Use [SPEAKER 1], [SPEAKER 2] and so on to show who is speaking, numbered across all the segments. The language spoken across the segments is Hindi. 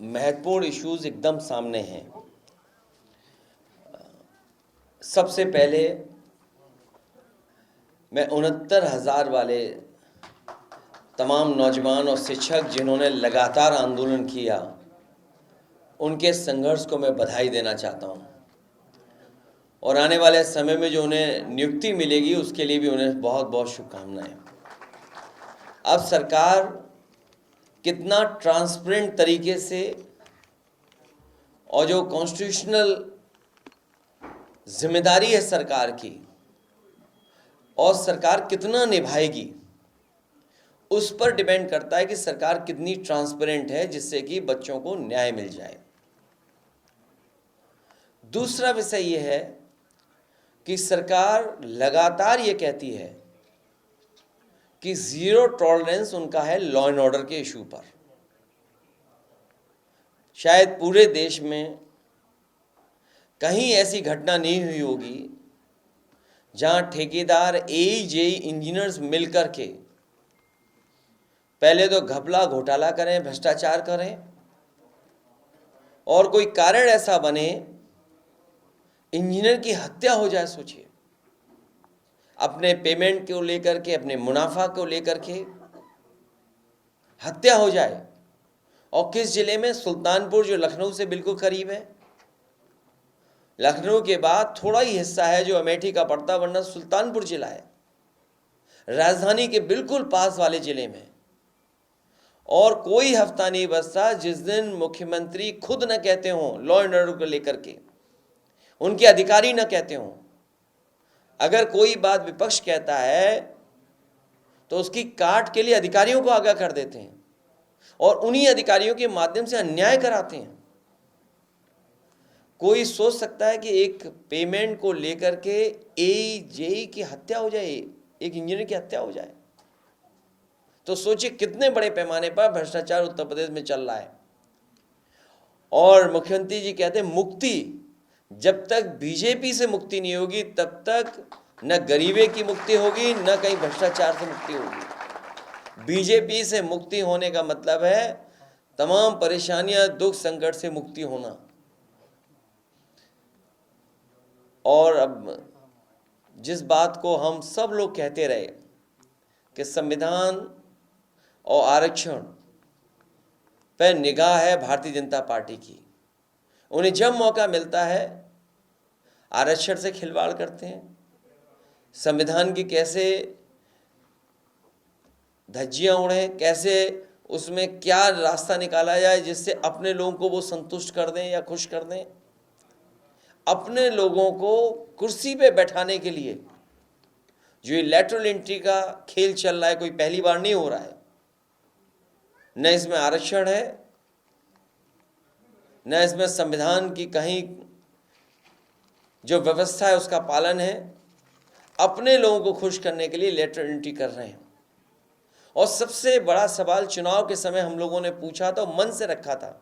[SPEAKER 1] महत्वपूर्ण इश्यूज एकदम सामने हैं। सबसे पहले मैं 69,000 वाले तमाम नौजवान और शिक्षक जिन्होंने लगातार आंदोलन किया, उनके संघर्ष को मैं बधाई देना चाहता हूं और आने वाले समय में जो उन्हें नियुक्ति मिलेगी उसके लिए भी उन्हें बहुत बहुत शुभकामनाएं। अब सरकार कितना ट्रांसपेरेंट तरीके से और जो कॉन्स्टिट्यूशनल जिम्मेदारी है सरकार की और सरकार कितना निभाएगी, उस पर डिपेंड करता है कि सरकार कितनी ट्रांसपेरेंट है, जिससे कि बच्चों को न्याय मिल जाए। दूसरा विषय यह है कि सरकार लगातार ये कहती है कि जीरो टॉलरेंस उनका है लॉ एंड ऑर्डर के इशू पर। शायद पूरे देश में कहीं ऐसी घटना नहीं हुई होगी जहां ठेकेदार, एजेई, इंजीनियर्स मिलकर के पहले तो घपला घोटाला करें, भ्रष्टाचार करें और कोई कारण ऐसा बने इंजीनियर की हत्या हो जाए। सोचिए, अपने पेमेंट को लेकर के, अपने मुनाफा को लेकर के हत्या हो जाए। और किस जिले में? सुल्तानपुर, जो लखनऊ से बिल्कुल करीब है। लखनऊ के बाद थोड़ा ही हिस्सा है जो अमेठी का पड़ता, वरना सुल्तानपुर जिला है, राजधानी के बिल्कुल पास वाले जिले में। और कोई हफ्ता नहीं बचता जिस दिन मुख्यमंत्री खुद न कहते हों लॉ एंड ऑर्डर को लेकर के, उनके अधिकारी न कहते हों। अगर कोई बात विपक्ष कहता है तो उसकी काट के लिए अधिकारियों को आगाह कर देते हैं और उन्हीं अधिकारियों के माध्यम से अन्याय कराते हैं। कोई सोच सकता है कि एक पेमेंट को लेकर के एजेई की हत्या हो जाए, एक इंजीनियर की हत्या हो जाए? तो सोचिए कितने बड़े पैमाने पर भ्रष्टाचार उत्तर प्रदेश में चल रहा है। और मुख्यमंत्री जी कहते हैं मुक्ति, जब तक बीजेपी से मुक्ति नहीं होगी तब तक न गरीबे की मुक्ति होगी, न कहीं भ्रष्टाचार से मुक्ति होगी। बीजेपी से मुक्ति होने का मतलब है तमाम परेशानियां, दुख, संकट से मुक्ति होना। और अब जिस बात को हम सब लोग कहते रहे कि संविधान और आरक्षण पर निगाह है भारतीय जनता पार्टी की, उन्हें जब मौका मिलता है आरक्षण से खिलवाड़ करते हैं। संविधान की कैसे धज्जियां उड़ें, कैसे उसमें क्या रास्ता निकाला जाए जिससे अपने लोगों को वो संतुष्ट कर दें या खुश कर दें। अपने लोगों को कुर्सी पे बैठाने के लिए जो ये लैटरल एंट्री का खेल चल रहा है, कोई पहली बार नहीं हो रहा है। न इसमें आरक्षण है, न इसमें संविधान की कहीं जो व्यवस्था है उसका पालन है। अपने लोगों को खुश करने के लिए लैटरल एंट्री कर रहे हैं। और सबसे बड़ा सवाल चुनाव के समय हम लोगों ने पूछा था, मन से रखा था।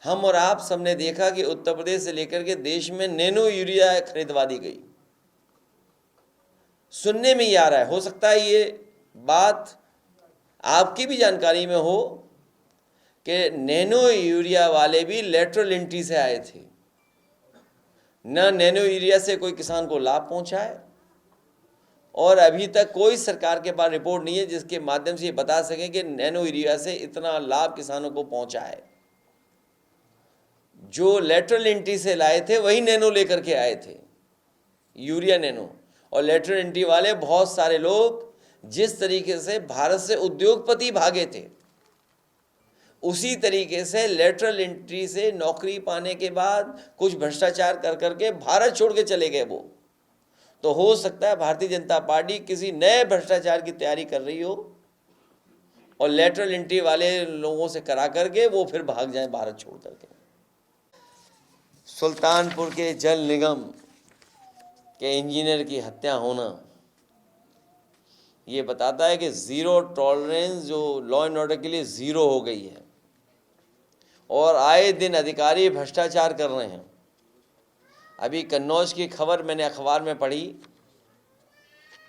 [SPEAKER 1] हम और आप सबने देखा कि उत्तर प्रदेश से लेकर के देश में नैनो यूरिया खरीदवा दी गई। सुनने में ही आ रहा है, हो सकता है ये बात आपकी भी जानकारी में हो कि नैनो यूरिया वाले भी लेटरल एंट्री से आए थे। न नैनो यूरिया से कोई किसान को लाभ पहुंचा है और अभी तक कोई सरकार के पास रिपोर्ट नहीं है जिसके माध्यम से ये बता सकें कि नैनो यूरिया से इतना लाभ किसानों को पहुंचा है। जो लेटरल एंट्री से लाए थे वही नैनो लेकर के आए थे, यूरिया नैनो। और लेटरल एंट्री वाले बहुत सारे लोग जिस तरीके से भारत से उद्योगपति भागे थे, उसी तरीके से लेटरल एंट्री से नौकरी पाने के बाद कुछ भ्रष्टाचार कर करके भारत छोड़ के चले गए वो। तो हो सकता है भारतीय जनता पार्टी किसी नए भ्रष्टाचार की तैयारी कर रही हो और लेटरल एंट्री वाले लोगों से करा करके वो फिर भाग जाएं भारत छोड़ करके। सुल्तानपुर के जल निगम के इंजीनियर की हत्या होना ये बताता है कि जीरो टॉलरेंस जो लॉ एंड ऑर्डर के लिए जीरो हो गई है और आए दिन अधिकारी भ्रष्टाचार कर रहे हैं। अभी कन्नौज की खबर मैंने अखबार में पढ़ी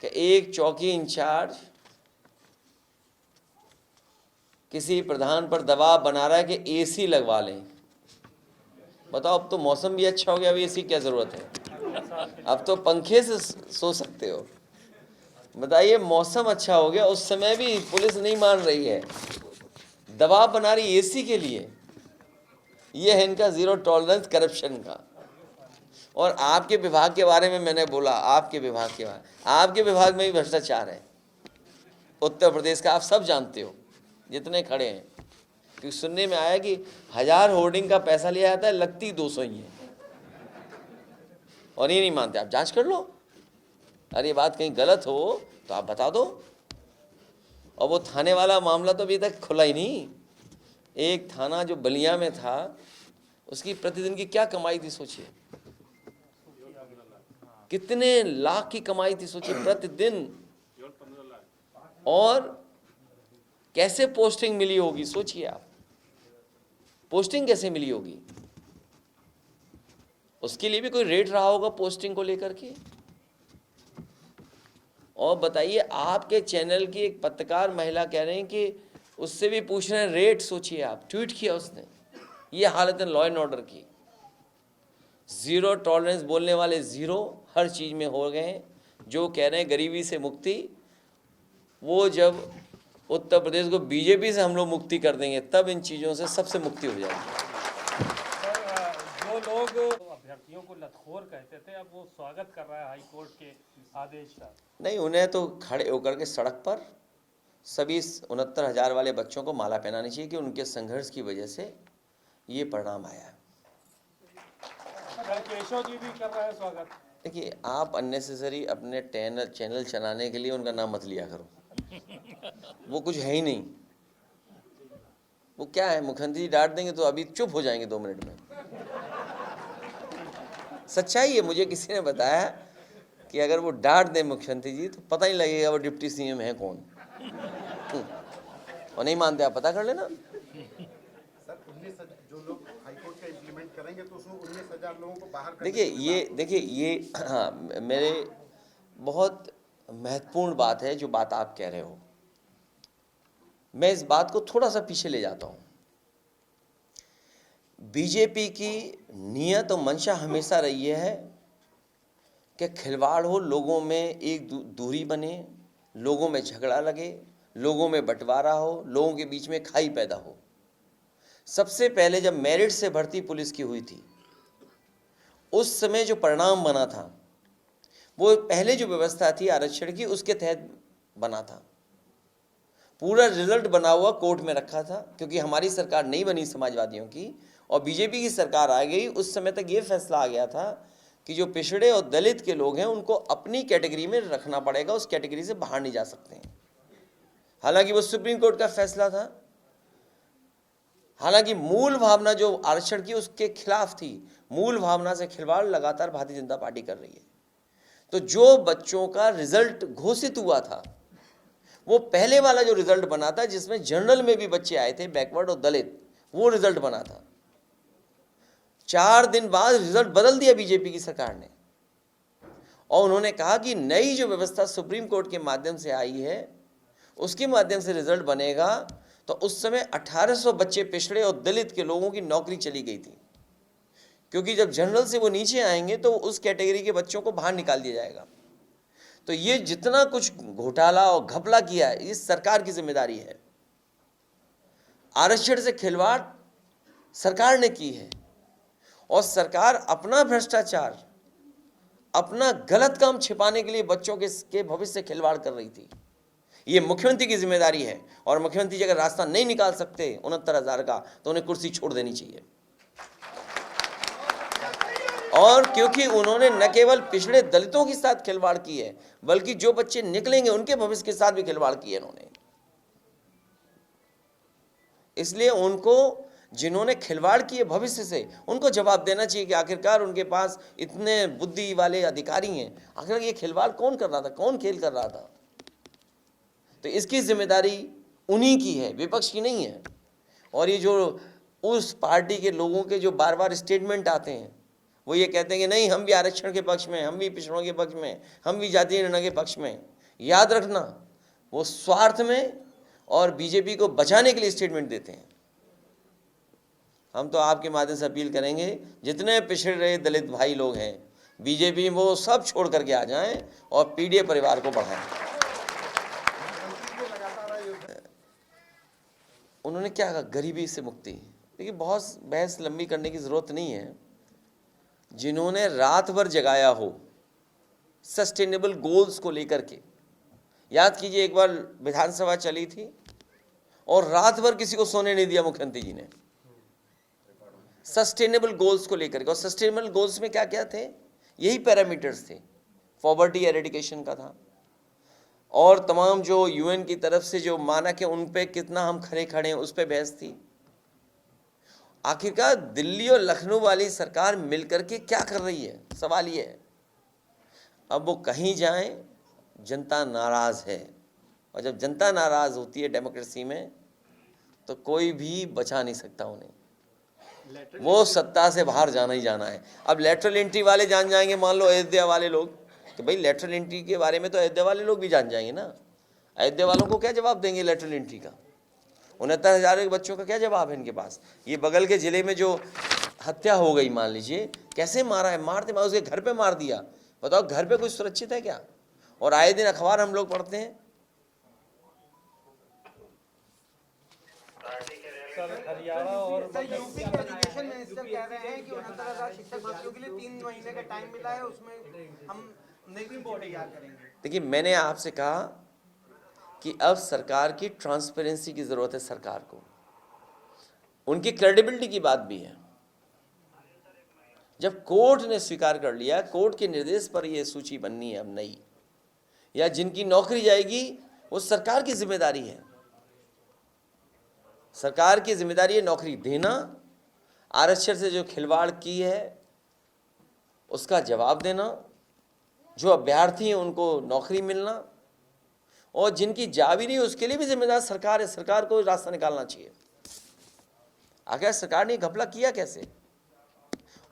[SPEAKER 1] कि एक चौकी इंचार्ज किसी प्रधान पर दबाव बना रहा है कि एसी लगवा लें। बताओ, अब तो मौसम भी अच्छा हो गया, अब एसी क्या ज़रूरत है, अब तो पंखे से सो सकते हो। बताइए, मौसम अच्छा हो गया, उस समय भी पुलिस नहीं मान रही है, दबाव बना रही एसी के लिए। ये है इनका ज़ीरो टॉलरेंस करप्शन का। और आपके विभाग के बारे में मैंने बोला, आपके विभाग के बारे, आपके विभाग में भी भ्रष्टाचार है उत्तर प्रदेश का, आप सब जानते हो जितने खड़े हैं। क्योंकि सुनने में आया कि 1000 होर्डिंग का पैसा लिया जाता है, लगती 200 ही है, और ये नहीं मानते। आप जांच कर लो, अरे ये बात कहीं गलत हो तो आप बता दो। और वो थाने वाला मामला तो अभी तक खुला ही नहीं। एक थाना जो बलिया में था, उसकी प्रतिदिन की क्या कमाई थी सोचिए, कितने लाख की कमाई थी सोचिए प्रतिदिन। और कैसे पोस्टिंग मिली होगी सोचिए आप, पोस्टिंग कैसे मिली होगी, उसके लिए भी कोई रेट रहा होगा पोस्टिंग को लेकर के। और बताइए, आपके चैनल की एक पत्रकार महिला कह रहे हैं कि उससे भी पूछ रहे हैं रेट। सोचिए आप, ट्वीट किया उसने। ये हालत है लॉ एंड ऑर्डर की। ज़ीरो टॉलरेंस बोलने वाले ज़ीरो हर चीज़ में हो गए हैं। जो कह रहे हैं गरीबी से मुक्ति, वो जब उत्तर प्रदेश को बीजेपी से हम लोग मुक्ति कर देंगे, तब इन चीज़ों से सबसे मुक्ति हो जाएगी।
[SPEAKER 2] जो लोग अभ्यर्थियों को लतखोर कहते थे, अब वो स्वागत कर रहा है हाई कोर्ट के आदेश का।
[SPEAKER 1] नहीं, उन्हें तो खड़े होकर के सड़क पर सभी 69,000 वाले बच्चों को माला पहनानी चाहिए कि उनके संघर्ष की वजह से ये परिणाम आया है।
[SPEAKER 2] केशव जी भी कर रहा है स्वागत।
[SPEAKER 1] देखिए, आप अननेसेसरी अपने चैनल चलाने के लिए उनका नाम मत लिया करो। वो कुछ है ही नहीं। वो क्या है, मुख्यमंत्री डांट देंगे तो अभी चुप हो जाएंगे 2 मिनट में। सच्चाई है, मुझे किसी ने बताया कि अगर वो डांट दे मुख्यमंत्री जी तो पता ही लगेगा वो डिप्टी सीएम है कौन। और नहीं मानते आप पता कर लेना।
[SPEAKER 3] सर, 19 जो लोग हाईकोर्ट का इम्प्लीमेंट करेंगे तो उसमें 19,000 लोगों को बाहर
[SPEAKER 1] देखिए ये हाँ, मेरे बहुत महत्वपूर्ण बात है जो बात आप कह रहे हो। मैं इस बात को थोड़ा सा पीछे ले जाता हूँ। बीजेपी की नियत और मंशा हमेशा रही है कि खिलवाड़ हो, लोगों में एक दूरी बने, लोगों में झगड़ा लगे, लोगों में बंटवारा हो, लोगों के बीच में खाई पैदा हो। सबसे पहले जब मेरिट से भर्ती पुलिस की हुई थी, उस समय जो परिणाम बना था, वो पहले जो व्यवस्था थी आरक्षण की, उसके तहत बना था। पूरा रिजल्ट बना हुआ कोर्ट में रखा था, क्योंकि हमारी सरकार नहीं बनी समाजवादियों की और बीजेपी की सरकार आ गई। उस समय तक ये फैसला आ गया था कि जो पिछड़े और दलित के लोग हैं उनको अपनी कैटेगरी में रखना पड़ेगा, उस कैटेगरी से बाहर नहीं जा सकते हैं। हालांकि वो सुप्रीम कोर्ट का फैसला था, हालांकि मूल भावना जो आरक्षण की उसके खिलाफ थी। मूल भावना से खिलवाड़ लगातार भारतीय जनता पार्टी कर रही है। तो जो बच्चों का रिजल्ट घोषित हुआ था, वो पहले वाला जो रिजल्ट बना था जिसमें जनरल में भी बच्चे आए थे, बैकवर्ड और दलित, वो रिजल्ट बना था। 4 दिन बाद रिजल्ट बदल दिया बीजेपी की सरकार ने, और उन्होंने कहा कि नई जो व्यवस्था सुप्रीम कोर्ट के माध्यम से आई है उसके माध्यम से रिजल्ट बनेगा। तो उस समय 1800 बच्चे पिछड़े और दलित के लोगों की नौकरी चली गई थी, क्योंकि जब जनरल से वो नीचे आएंगे तो उस कैटेगरी के बच्चों को बाहर निकाल दिया जाएगा। तो ये जितना कुछ घोटाला और घपला किया है, इस सरकार की जिम्मेदारी है। आरक्षण से खिलवाड़ सरकार ने की है, और सरकार अपना भ्रष्टाचार, अपना गलत काम छिपाने के लिए बच्चों के भविष्य से खिलवाड़ कर रही थी। ये मुख्यमंत्री की जिम्मेदारी है, और मुख्यमंत्री जी अगर रास्ता नहीं निकाल सकते 69,000 का, तो उन्हें कुर्सी छोड़ देनी चाहिए। और क्योंकि उन्होंने न केवल पिछड़े दलितों के साथ खिलवाड़ की है, बल्कि जो बच्चे निकलेंगे उनके भविष्य के साथ भी खिलवाड़ की है इन्होंने। इसलिए उनको, जिन्होंने खिलवाड़ किए भविष्य से, उनको जवाब देना चाहिए कि आखिरकार उनके पास इतने बुद्धि वाले अधिकारी हैं, आखिर ये खिलवाड़ कौन कर रहा था, कौन खेल कर रहा था। तो इसकी जिम्मेदारी उन्हीं की है, विपक्ष की नहीं है। और ये जो उस पार्टी के लोगों के जो बार बार स्टेटमेंट आते हैं, वो ये कहते हैं कि नहीं, हम भी आरक्षण के पक्ष में, हम भी पिछड़ों के पक्ष में, हम भी जातीय निर्णय के पक्ष में। याद रखना, वो स्वार्थ में और बीजेपी को बचाने के लिए स्टेटमेंट देते हैं। हम तो आपके माध्यम से अपील करेंगे, जितने पिछड़े रहे दलित भाई लोग हैं बीजेपी में, वो सब छोड़ करके आ जाएं और पीडीए परिवार को बढ़ाएं। उन्होंने क्या कहा? गरीबी से मुक्ति। देखिए, बहुत बहस लंबी करने की ज़रूरत नहीं है। जिन्होंने रात भर जगाया हो सस्टेनेबल गोल्स को लेकर के, याद कीजिए एक बार विधानसभा चली थी और रात भर किसी को सोने नहीं दिया मुख्यमंत्री जी ने, सस्टेनेबल गोल्स को लेकर के। और सस्टेनेबल गोल्स में क्या क्या थे? यही पैरामीटर्स थे। पॉवर्टी एरेडिकेशन का था, और तमाम जो यूएन की तरफ से जो मानक है उन पे कितना हम खड़े हैं उस पे बहस थी। आखिरकार दिल्ली और लखनऊ वाली सरकार मिलकर के क्या कर रही है, सवाल ये है। अब वो कहीं जाएं, जनता नाराज है, और जब जनता नाराज होती है डेमोक्रेसी में, तो कोई भी बचा नहीं सकता उन्हें। वो सत्ता से बाहर जाना ही जाना है। अब लेटरल एंट्री वाले जान जाएंगे, मान लो अयोध्या वाले लोग, कि भाई लेटरल एंट्री के बारे में तो अयोध्या वाले लोग भी जान जाएंगे ना। अयोध्या वालों को क्या जवाब देंगे लेटरल एंट्री का? 69,000 के बच्चों का क्या जवाब है इनके पास? ये बगल के ज़िले में जो हत्या हो गई, मान लीजिए, कैसे मारा है? मारते मार उसके घर पे मार दिया। बताओ, घर पे कोई सुरक्षित है क्या? और आए दिन अखबार हम लोग पढ़ते हैं।
[SPEAKER 2] सर हरियाणा और
[SPEAKER 4] यूपी के एजुकेशन मिनिस्टर कह रहे हैं कि 69,000 शिक्षक भर्तियों के लिए 3 महीने का टाइम मिला है, उसमें हम नई रिपोर्ट तैयार करेंगे।
[SPEAKER 1] देखिए, मैंने आपसे कहा कि अब सरकार की ट्रांसपेरेंसी की ज़रूरत है। सरकार को उनकी क्रेडिबिलिटी की बात भी है। जब कोर्ट ने स्वीकार कर लिया, कोर्ट के निर्देश पर यह सूची बननी है अब नई, या जिनकी नौकरी जाएगी वो सरकार की जिम्मेदारी है। सरकार की जिम्मेदारी है नौकरी देना, आरक्षण से जो खिलवाड़ की है उसका जवाब देना, जो अभ्यर्थी हैं उनको नौकरी मिलना, और जिनकी जा भी नहीं उसके लिए भी जिम्मेदार सरकार है। सरकार को रास्ता निकालना चाहिए। आखिर सरकार ने घपला किया कैसे,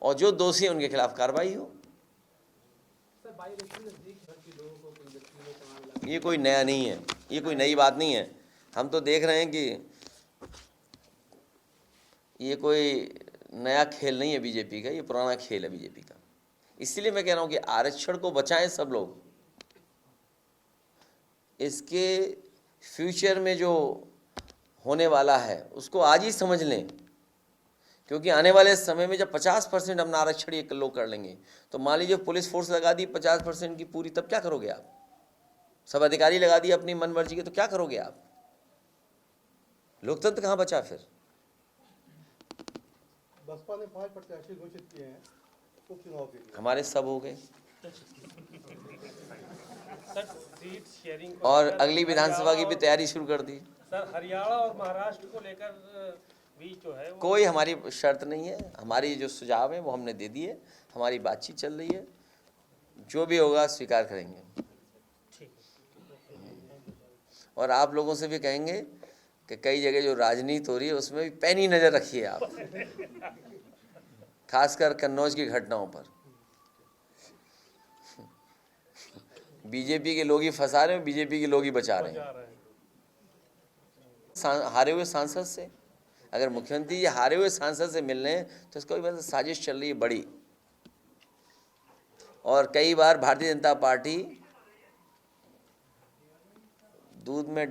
[SPEAKER 1] और जो दोषी है उनके खिलाफ कार्रवाई हो। ये कोई नया नहीं है, ये कोई नई बात नहीं है। हम तो देख रहे हैं कि ये कोई नया खेल नहीं है बीजेपी का, ये पुराना खेल है बीजेपी का। इसलिए मैं कह रहा हूँ कि आरक्षण को बचाएं सब लोग। इसके फ्यूचर में जो होने वाला है उसको आज ही समझ लें, क्योंकि आने वाले समय में जब 50% अपना आरक्षण ये लोग कर लेंगे, तो मान लीजिए पुलिस फोर्स लगा दी 50% की पूरी, तब क्या करोगे आप? सब अधिकारी लगा दिए अपनी मन मर्जी के, तो क्या करोगे आप? लोकतंत्र कहाँ बचा फिर?
[SPEAKER 3] बसपा ने 5 प्रत्याशी घोषित किए हैं उपचुनाव के लिए।
[SPEAKER 1] हमारे सब हो गए,
[SPEAKER 2] सर सीट शेयरिंग को
[SPEAKER 1] और
[SPEAKER 2] लेकर
[SPEAKER 1] अगली विधानसभा की भी तैयारी शुरू कर दी।
[SPEAKER 2] सर हरियाणा और महाराष्ट्र को लेकर भी जो है वो
[SPEAKER 1] कोई हमारी शर्त नहीं है। हमारी जो सुझाव है वो हमने दे दिए, हमारी बातचीत चल रही है, जो भी होगा स्वीकार करेंगे।
[SPEAKER 2] ठीक है।
[SPEAKER 1] और आप लोगों से भी कहेंगे कि कई जगह जो राजनीति हो रही है उसमें भी पैनी नज़र रखिए आप, खासकर कन्नौज की घटनाओं पर। बीजेपी के लोग ही फंसा रहे हैं, बीजेपी के लोग ही बचा रहे हैं। हारे हुए सांसद से, अगर मुख्यमंत्री ये हारे हुए सांसद से मिल रहे हैं तो इसका मतलब साजिश चल रही है बड़ी। और कई बार भारतीय जनता पार्टी दूध में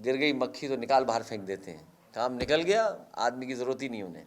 [SPEAKER 1] गिर गई मक्खी तो निकाल बाहर फेंक देते हैं। काम निकल गया, आदमी की ज़रूरत ही नहीं उन्हें।